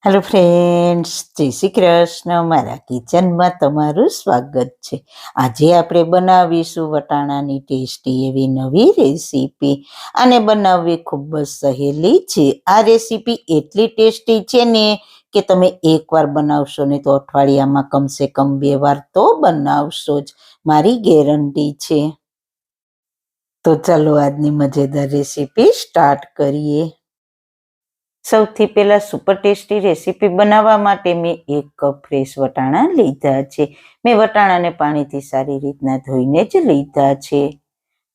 Hello friends, જય શ્રી કૃષ્ણ. મારા કિચનમાં તમારું સ્વાગત છે. આજે આપણે બનાવીશું વટાણાની ટેસ્ટી એવી નવી રેસીપી. આને બનાવવી ખૂબ જ સહેલી છે. આ રેસીપી એટલી ટેસ્ટી છે ને કે તમે એકવાર બનાવશો ને તો અઠવાડિયામાં કમસે કમ 2 વાર તો બનાવશો જ, મારી ગેરંટી છે. તો ચાલો આજની મજેદાર રેસીપી સ્ટાર્ટ કરીએ. સૌથી પહેલાં સુપર ટેસ્ટી રેસીપી બનાવવા માટે મેં 1 કપ ફ્રેશ વટાણા લીધા છે. મેં વટાણાને પાણીથી સારી રીતના ધોઈને જ લીધા છે.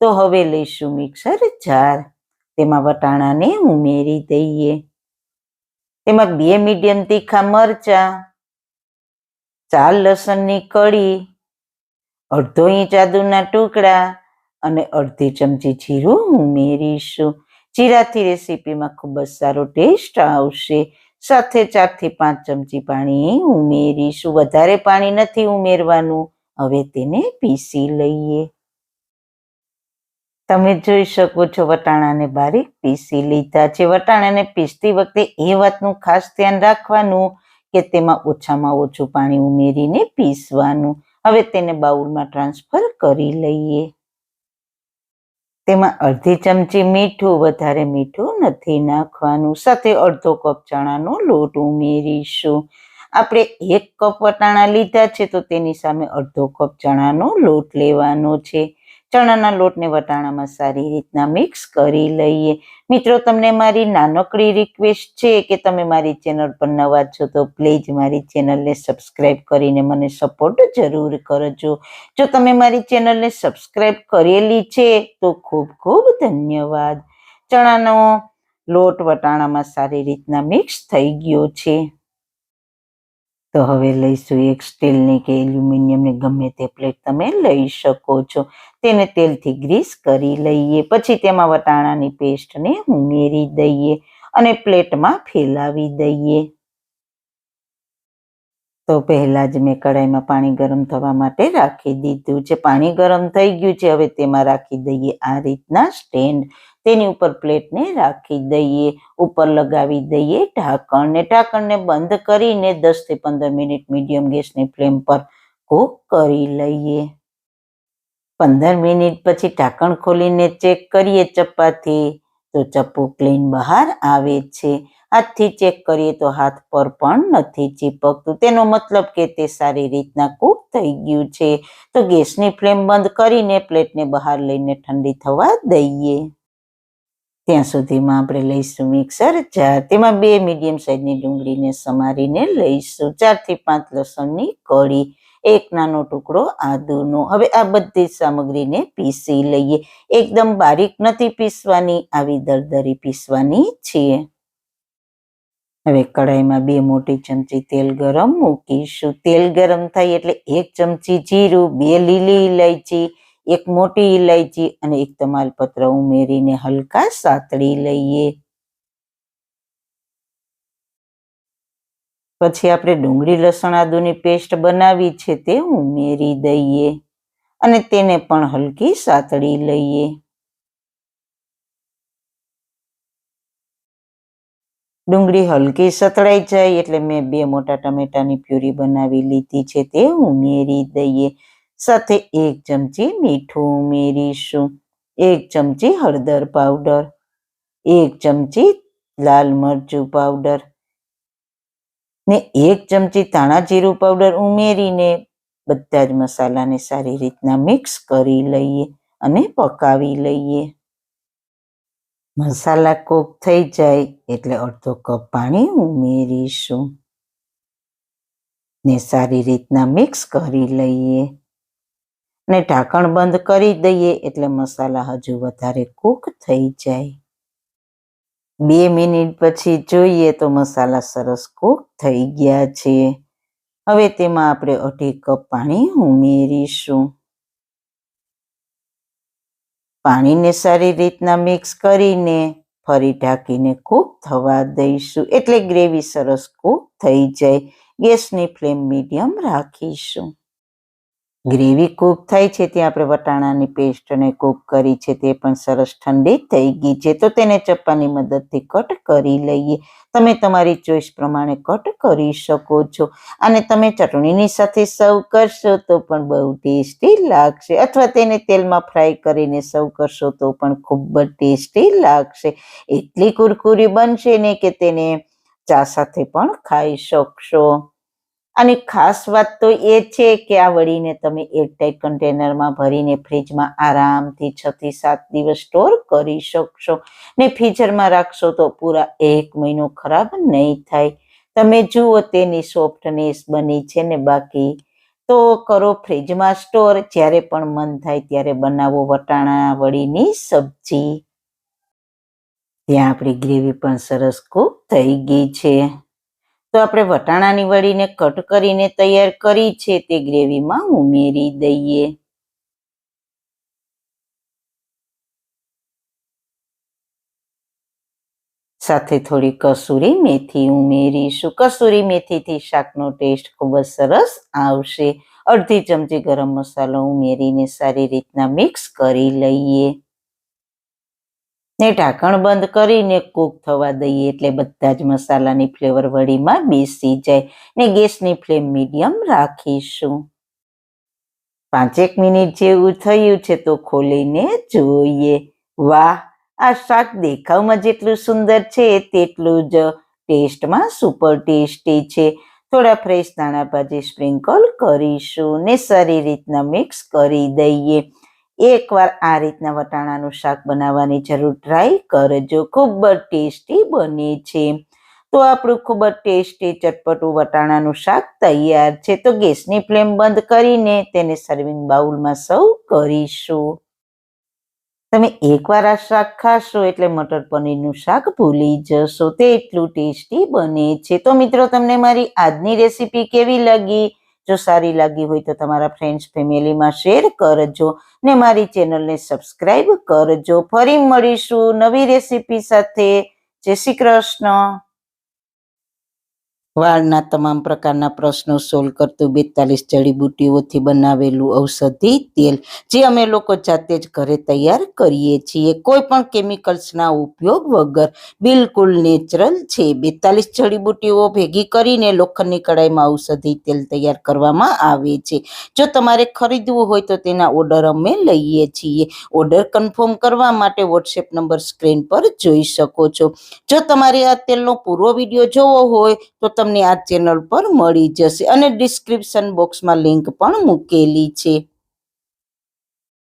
તો હવે લઈશું મિક્સર જાર. તેમાં વટાણાને ઉમેરી દઈએ. તેમાં 2 મીડિયમ તીખા મરચાં, 4 લસણની કળી, અડધો ઇંચ આદુના ટુકડા અને અડધી ચમચી જીરું ઉમેરીશું. જીરાથી રેસીપીમાં ખૂબ જ સારો ટેસ્ટ આવશે. સાથે 4 થી 5 ચમચી પાણી ઉમેરીશું. વધારે પાણી નથી ઉમેરવાનું. હવે તેને પીસી લઈએ. તમે જોઈ શકો છો વટાણાને બારીક પીસી લીધા છે. વટાણાને પીસતી વખતે એ વાતનું ખાસ ધ્યાન રાખવાનું કે તેમાં ઓછામાં ઓછું પાણી ઉમેરીને પીસવાનું. હવે તેને બાઉલમાં ટ્રાન્સફર કરી લઈએ. તેમાં અડધી ચમચી મીઠું, વધારે મીઠું નથી નાખવાનું. સાથે અડધો કપ ચણાનો લોટ ઉમેરીશું. આપણે 1 કપ વટાણા લીધા છે તો તેની સામે અડધો કપ ચણાનો લોટ લેવાનો છે. ચણાના લોટને વટાણામાં સારી રીતના મિક્સ કરી લઈએ. મિત્રો, તમને મારી નાનકડી રિક્વેસ્ટ છે કે તમે મારી ચેનલ પર નવા છો તો પ્લીઝ મારી ચેનલને સબસ્ક્રાઈબ કરીને મને સપોર્ટ જરૂર કરજો. જો તમે મારી ચેનલને સબસ્ક્રાઈબ કરેલી છે તો ખૂબ ખૂબ ધન્યવાદ. ચણાનો લોટ વટાણામાં સારી રીતના મિક્સ થઈ ગયો છે. તો હવે લઈશું એક સ્ટીલની કે એલ્યુમિનિયમની ગમે તે પ્લેટ તમે લઈ શકો છો. તેને તેલથી ગ્રીસ કરી લઈએ. પછી તેમાં વટાણાની પેસ્ટને ઉમેરી દઈએ અને પ્લેટમાં ફેલાવી દઈએ. તો પહેલાં જ મેં કઢાઈમાં પાણી ગરમ થવા માટે રાખી દીધું છે. પાણી ગરમ થઈ ગયું છે. હવે તેમાં રાખી દઈએ આ રીતના સ્ટેન્ડ. તેની ઉપર પ્લેટને રાખી દઈએ. ઉપર લગાવી દઈએ ઢાંકણને. ઢાંકણને બંધ કરીને 10 થી 15 મિનિટ મીડિયમ ગેસની ફ્લેમ પર કૂક કરી લઈએ. 15 મિનિટ પછી ઢાંકણ ખોલીને ચેક કરીએ ચપ્પાથી તો ચપ્પુ ક્લીન બહાર આવે છે. હાથથી ચેક કરીએ તો હાથ પર પણ નથી ચીપકતું. તેનો મતલબ કે તે સારી રીતના કૂક થઈ ગયું છે. તો ગેસની ફ્લેમ બંધ કરીને પ્લેટને બહાર લઈને ઠંડી થવા દઈએ. ત્યાં સુધીમાં આપણે લઈશું મિક્સર જાર. તેમાં 2 મીડિયમ સાઇઝની ડુંગળીને સમારીને લઈશું. 4 થી 5 લસણની કળી, 1 નાનો ટુકડો આદુનો. હવે આ બધી સામગ્રીને પીસી લઈએ. એકદમ બારીક નથી પીસવાની, આવી દરદરી પીસવાની છે. હવે કઢાઈમાં 2 મોટી ચમચી તેલ ગરમ મૂકીશું. તેલ ગરમ થાય એટલે 1 ચમચી જીરું, 2 લીલી ઇલાયચી, 1 મોટી ઇલાયચી અને 1 તમાલપત્ર ઉમેરીને હલકા સાતળી લઈએ. પછી આપણે ડુંગળી લસણ આદુની પેસ્ટ બનાવી છે તે ઉમેરી દઈએ અને તેને પણ હલકી સાતળી લઈએ. ડુંગળી હલકી સતળાઈ જાય એટલે મેં 2 મોટા ટમેટાની પ્યુરી બનાવી લીધી છે તે ઉમેરી દઈએ. સાથે 1 ચમચી મીઠું ઉમેરીશું, 1 ચમચી હળદર પાવડર, 1 ચમચી લાલ મરચું પાવડર ને 1 ચમચી ધાણા જીરું પાવડર ઉમેરીને બધા જ મસાલાને સારી રીતના મિક્સ કરી લઈએ અને પકાવી લઈએ. મસાલા કૂક થઈ જાય એટલે અડધો કપ પાણી ઉમેરીશું ને સારી રીતના મિક્સ કરી લઈએ અને ઢાંકણ બંધ કરી દઈએ એટલે મસાલા હજુ વધારે કૂક થઈ જાય. 2 મિનિટ પછી જોઈએ તો મસાલા સરસ કૂક થઈ ગયા છે. હવે તેમાં આપણે 2.5 કપ પાણી ઉમેરીશું. પાણીને સારી રીતના મિક્સ કરીને ફરી ઢાંકીને કૂક થવા દઈશું એટલે ગ્રેવી સરસ કૂક થઈ જાય. ગેસની ફ્લેમ મીડિયમ રાખીશું. ગ્રેવી કૂક થાય છે ત્યાં આપણે વટાણાની પેસ્ટને કૂક કરી છે તે પણ સરસ ઠંડી થઈ ગઈ છે, તો તેને ચપ્પાની મદદથી કટ કરી લઈએ. તમે તમારી ચોઈસ પ્રમાણે કટ કરી શકો છો. અને તમે ચટણીની સાથે સર્વ કરશો તો પણ બહુ ટેસ્ટી લાગશે, અથવા તેને તેલમાં ફ્રાય કરીને સર્વ કરશો તો પણ ખૂબ જ ટેસ્ટી લાગશે. એટલી કુરકુરી બનશે ને કે તેને ચા સાથે પણ ખાઈ શકશો. અને ખાસ વાત તો એ છે કે આ વડીને તમે એરટાઇટ કન્ટેનરમાં ભરીને ફ્રીજમાં આરામથી 6 થી 7 દિવસ સ્ટોર કરી શકશો ને ફ્રીઝરમાં રાખશો તો પૂરા 1 મહિનો ખરાબ નહીં થાય. તમે જુઓ તેની સોફ્ટનેસ બની છે ને, બાકી તો કરો ફ્રીજમાં સ્ટોર. જ્યારે પણ મન થાય ત્યારે બનાવો વટાણા વડીની સબ્જી. ત્યાં આપણી ગ્રેવી પણ સરસ કૂક થઈ ગઈ છે. તો આપણે વટાણાની વડીને કટ કરીને તૈયાર કરી છે તે ગ્રેવીમાં ઉમેરી દઈએ. સાથે થોડી કસૂરી મેથી ઉમેરીશું. કસૂરી મેથીથી શાકનો ટેસ્ટ ખૂબ જ સરસ આવશે. અડધી ચમચી ગરમ મસાલો ઉમેરીને સારી રીતના મિક્સ કરી લઈએ ને ઢાંકણ બંધ કરીને કૂક થવા દઈએ, એટલે બધા જ મસાલાની ફ્લેવર વડીમાં બેસી જાય. ને ગેસની ફ્લેમ મીડિયમ રાખીશું. 5 મિનિટ જેવું થયું છે તો ખોલીને જોઈએ. વાહ, આ શાક દેખાવમાં જેટલું સુંદર છે તેટલું જ ટેસ્ટમાં સુપર ટેસ્ટી છે. થોડા ફ્રેશ દાણા ભાજી સ્પ્રિંકલ કરીશું ને સારી રીતના મિક્સ કરી દઈએ. એકવાર આ રીતના વટાણાનું શાક બનાવવાની જરૂર ટ્રાય કરજો. ખૂબ જ ટેસ્ટી બને છે. તો આપણું ખૂબ જ ટેસ્ટી ચટપટું વટાણાનું શાક તૈયાર છે. તો ગેસની ફ્લેમ બંધ કરીને તેને સર્વિંગ બાઉલમાં સર્વ કરીશું. તમે એકવાર આ શાક ખાશો એટલે મટર પનીરનું શાક ભૂલી જશો, તે એટલું ટેસ્ટી બને છે. તો મિત્રો, તમને મારી આજની રેસીપી કેવી લાગી? જો સારી લાગી હોય તો તમારા ફ્રેન્ડ્સ ફેમિલીમાં શેર કરજો ને મારી ચેનલને સબસ્ક્રાઈબ કરજો. ફરી મળીશું નવી રેસીપી સાથે. જય શ્રી કૃષ્ણ. વાળના તમામ પ્રકારના પ્રશ્નો સોલ્વ કરતું 42 જડીબુટ્ટીઓથી બનાવેલું ઔષધિ તેલ, જે અમે લોકો જાતે જ ઘરે તૈયાર કરીએ છીએ, કોઈ પણ કેમિકલ્સના ઉપયોગ વગર. બિલકુલ નેચરલ છે. 42 જડીબુટ્ટીઓ ભેગી કરીને લોખંડની કડાઈમાં ઔષધિ તેલ તૈયાર કરવામાં આવે છે. જો તમારે ખરીદવું હોય તો તેના ઓર્ડર અમે લઈએ છીએ. ઓર્ડર કન્ફર્મ કરવા માટે વોટ્સએપ નંબર સ્ક્રીન પર જોઈ શકો છો. જો તમારે આ તેલનો પૂરો વિડીયો જોવો હોય તો તમને આ ચેનલ પર મળી જશે અને ડિસ્ક્રિપ્શન બોક્સમાં લિંક પણ મૂકેલી છે.